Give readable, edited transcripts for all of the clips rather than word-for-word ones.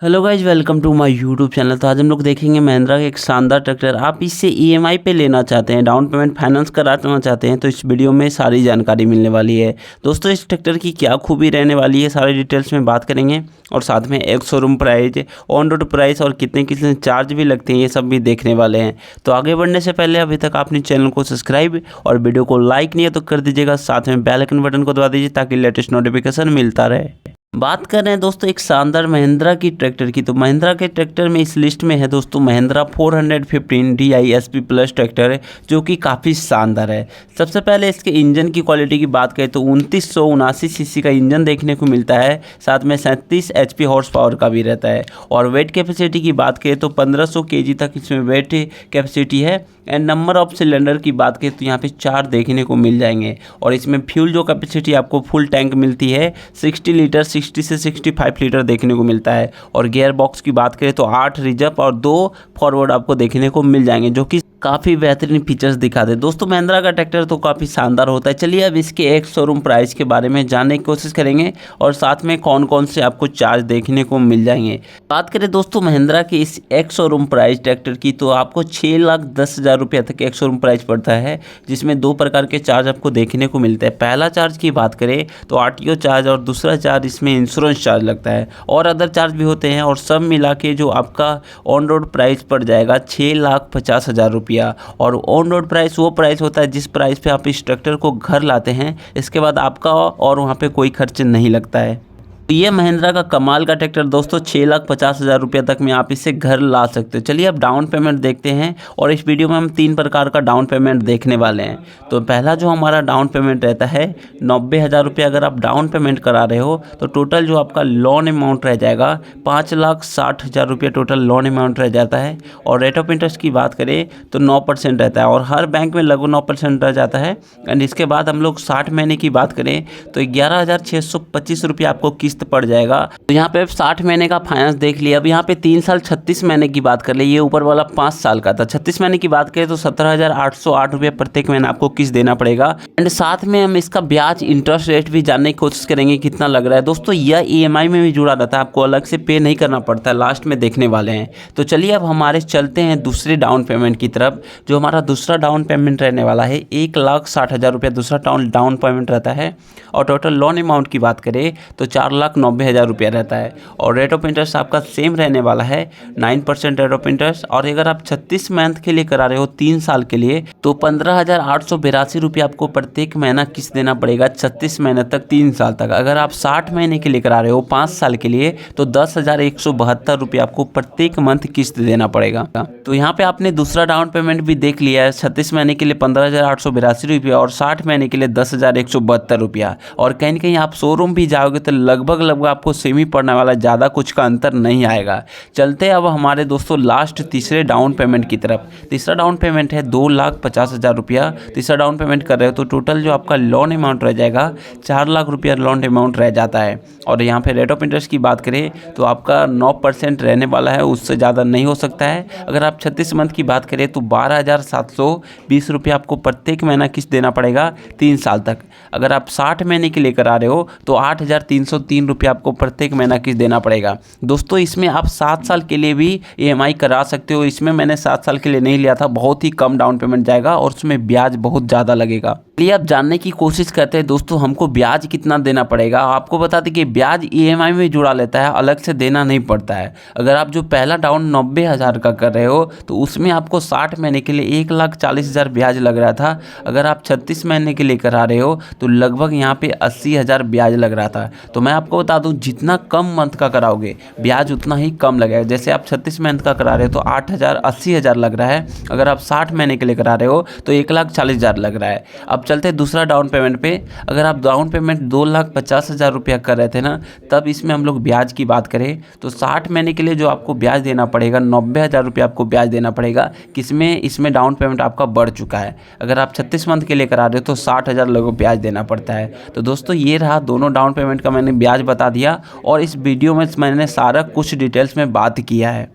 Hello guys, welcome to my YouTube channel. तो आज हम लोग देखेंगे महिंद्रा का एक शानदार ट्रैक्टर। आप इससे ईएमआई पे लेना चाहते हैं, डाउन पेमेंट फाइनेंस कराना चाहते हैं, तो इस वीडियो में सारी जानकारी मिलने वाली है। दोस्तों, इस ट्रैक्टर की क्या खूबी रहने वाली है, सारी डिटेल्स में बात करेंगे और साथ में एक showroom price, on road price और कितने कितने चार्ज भी लगते हैं, ये सब भी देखने वाले हैं। तो आगे बढ़ने से पहले अभी तक आपने चैनल को सब्सक्राइब और वीडियो को लाइक नहीं है तो कर दीजिएगा, साथ में बेल आइकन बटन को दबा दीजिए ताकि लेटेस्ट नोटिफिकेशन मिलता रहे। बात कर रहे हैं दोस्तों एक शानदार महिंद्रा की ट्रैक्टर की। तो महिंद्रा के ट्रैक्टर में इस लिस्ट में है दोस्तों महिंद्रा 415 DI SP+ ट्रैक्टर है, जो कि काफ़ी शानदार है। सबसे पहले इसके इंजन की क्वालिटी की बात करें तो 2979 सीसी का इंजन देखने को मिलता है, साथ में 37 HP हॉर्स पावर का भी रहता है। और वेट कैपेसिटी की बात करें तो 1500 kg तक इसमें वेट कैपेसिटी है। एंड नंबर ऑफ सिलेंडर की बात करें तो यहाँ पे 4 देखने को मिल जाएंगे। और इसमें फ्यूल जो कैपेसिटी आपको फुल टैंक मिलती है 60 लीटर, 60 से 65 लीटर देखने को मिलता है। और गियर बॉक्स की बात करें तो 8 रिजर्व और 2 फॉरवर्ड आपको देखने को मिल जाएंगे, जो कि काफ़ी बेहतरीन फीचर्स दिखाते हैं। दोस्तों, महिंद्रा का ट्रैक्टर तो काफ़ी शानदार होता है। चलिए अब इसके एक शोरूम प्राइस के बारे में जानने की कोशिश करेंगे और साथ में कौन कौन से आपको चार्ज देखने को मिल जाएंगे। बात करें दोस्तों महिंद्रा के इस एक शोरूम प्राइस ट्रैक्टर की, तो आपको 6,10,000 रुपये तक एक शोरूम प्राइस पड़ता है, जिसमें 2 प्रकार के चार्ज आपको देखने को मिलते हैं। पहला चार्ज की बात करें तो RTO चार्ज और दूसरा चार्ज इसमें इंश्योरेंस चार्ज लगता है और अदर चार्ज भी होते हैं। और सब मिला के जो आपका ऑन रोड प्राइस पड़ जाएगा 6,50,000 रुपया। और ऑन रोड प्राइस वो प्राइस होता है जिस प्राइस पे आप इस ट्रैक्टर को घर लाते हैं, इसके बाद आपका और वहाँ पे कोई खर्च नहीं लगता है। तो ये महिंद्रा का कमाल का ट्रैक्टर दोस्तों 6,50,000 रुपये तक में आप इसे घर ला सकते हो। चलिए अब डाउन पेमेंट देखते हैं और इस वीडियो में हम 3 प्रकार का डाउन पेमेंट देखने वाले हैं। तो पहला जो हमारा डाउन पेमेंट रहता है 90,000 रुपये। अगर आप डाउन पेमेंट करा रहे हो तो टोटल जो आपका लोन अमाउंट रह जाएगा 5,60,000 रुपये टोटल लोन अमाउंट रह जाता है। और रेट ऑफ इंटरेस्ट की बात करें तो 9% रहता है और हर बैंक में लगभग 9% रह जाता है। एंड इसके बाद हम लोग 60 महीने की बात करें तो 11,625 रुपये आपको किस्त पड़ जाएगा। तो यहाँ पे 60 महीने का फाइनेंस देख लिया। अब यहाँ पे 3 साल 36 महीने की बात कर ले, ये ऊपर वाला 5 साल का था। 36 महीने की बात करें तो 17,808 रुपये प्रत्येक महीना आपको किस्त देना पड़ेगा। एंड साथ में हम इसका ब्याज इंटरेस्ट रेट भी जानने की कोशिश करेंगे कितना लग रहा है। दोस्तों यह EMI में भी जुड़ा रहता है, आपको अलग से पे नहीं करना पड़ता है, लास्ट में देखने वाले हैं। तो चलिए अब हमारे चलते हैं दूसरे डाउन पेमेंट की तरफ। जो हमारा दूसरा डाउन पेमेंट रहने वाला है 1,60,000 रुपये दूसरा डाउन पेमेंट रहता है। और टोटल लोन अमाउंट की बात करें तो 4,90,000 रुपया रहता है। और रेट ऑफ इंटरेस्ट आपका सेम रहने वाला है 9% रेट ऑफ इंटरेस्ट। और अगर आप 36 मंथ के लिए करा रहे हो 3 साल के लिए तो 15,882 रुपये आपको प्रत्येक महीना किस्त देना पड़ेगा 36 महीने तक, 3 साल तक। अगर आप 60 महीने के लिए करा रहे हो 5 साल के लिए तो 10,172 रुपये आपको प्रत्येक मंथ किस्त देना पड़ेगा। तो यहाँ पे आपने दूसरा डाउन पेमेंट भी देख लिया है, 36 महीने के लिए 15,882 रुपया और 60 महीने के लिए 10,172 रुपया। और कहीं ना कहीं आप शोरूम भी जाओगे तो लगभग आपको सेम ही पड़ने वाला, ज़्यादा कुछ का अंतर नहीं आएगा। चलते अब हमारे दोस्तों लास्ट तीसरे डाउन पेमेंट की तरफ। तीसरा डाउन पेमेंट है 2,50,000 रुपया। तीसरा डाउन पेमेंट कर रहे हो तो टोटल जो आपका लोन अमाउंट रह जाएगा 4 लाख रुपया लोन अमाउंट रह जाता है। और यहाँ पे रेट ऑफ इंटरेस्ट की बात करें तो आपका 9% रहने वाला है, उससे ज़्यादा नहीं हो सकता है। अगर आप 36 मंथ की बात करें तो 12,720 रुपये आपको प्रत्येक महीना किस्त देना पड़ेगा 3 साल तक। अगर आप 60 महीने के लिए करा रहे हो तो 8,303 रुपये आपको प्रत्येक महीना किस्त देना पड़ेगा। दोस्तों इसमें आप 7 साल के लिए भी EMI करा सकते हो। इसमें मैंने 7 साल के लिए नहीं लिया था, बहुत ही कम डाउन पेमेंट जाएगा और उसमें ब्याज बहुत ज़्यादा लगेगा। चलिए आप जानने की कोशिश करते हैं दोस्तों हमको ब्याज कितना देना पड़ेगा। आपको बता दें कि ब्याज EMI में जुड़ा लेता है, अलग से देना नहीं पड़ता है। अगर आप जो पहला डाउन 90,000 का कर रहे हो तो उसमें आपको 60 महीने के लिए 1,40,000 ब्याज लग रहा था। अगर आप 36 महीने के लिए करा रहे हो तो लगभग यहाँ पे 80,000 ब्याज लग रहा था। तो मैं आपको बता दूं जितना कम मंथ का कराओगे ब्याज उतना ही कम लगेगा। जैसे आप 36 मंथ का करा रहे हो तो 8,000 80,000 लग रहा है। अगर आप 60 महीने के लिए करा रहे हो तो 1,40,000 लग रहा है। अब चलते हैं दूसरा डाउन पेमेंट पे। अगर आप डाउन पेमेंट 2,50,000 रुपया कर रहे थे ना, तब इसमें हम लोग ब्याज की बात करें तो 60 महीने के लिए जो आपको ब्याज देना पड़ेगा 90,000 रुपया आपको ब्याज देना पड़ेगा। किसमें इसमें डाउन पेमेंट आपका बढ़ चुका है। अगर आप 36 मंथ के लिए करा रहे हो तो 60,000 लोगों को ब्याज देना पड़ता है। तो दोस्तों ये रहा दोनों डाउन पेमेंट का मैंने ब्याज बता दिया और इस वीडियो में मैंने सारा कुछ डिटेल्स में बात किया है।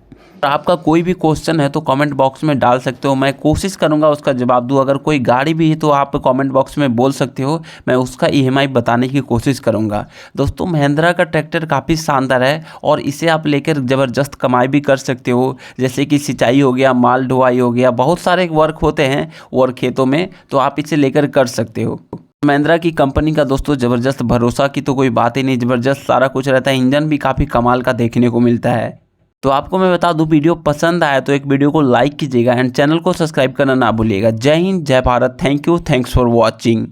आपका कोई भी क्वेश्चन है तो कमेंट बॉक्स में डाल सकते हो, मैं कोशिश करूंगा उसका जवाब दूं। अगर कोई गाड़ी भी है तो आप कमेंट बॉक्स में बोल सकते हो, मैं उसका EMI बताने की कोशिश करूंगा। दोस्तों महिंद्रा का ट्रैक्टर काफ़ी शानदार है और इसे आप लेकर ज़बरदस्त कमाई भी कर सकते हो, जैसे कि सिंचाई हो गया, माल ढुलाई हो गया, बहुत सारे वर्क होते हैं वर्क खेतों में, तो आप इसे लेकर कर सकते हो। महिंद्रा की कंपनी का दोस्तों ज़बरदस्त भरोसा की तो कोई बात ही नहीं, ज़बरदस्त सारा कुछ रहता है, इंजन भी काफ़ी कमाल का देखने को मिलता है। तो आपको मैं बता दूं, वीडियो पसंद आया तो एक वीडियो को लाइक कीजिएगा एंड चैनल को सब्सक्राइब करना ना भूलिएगा। जय हिंद, जय Bharat, thank you, thanks for watching.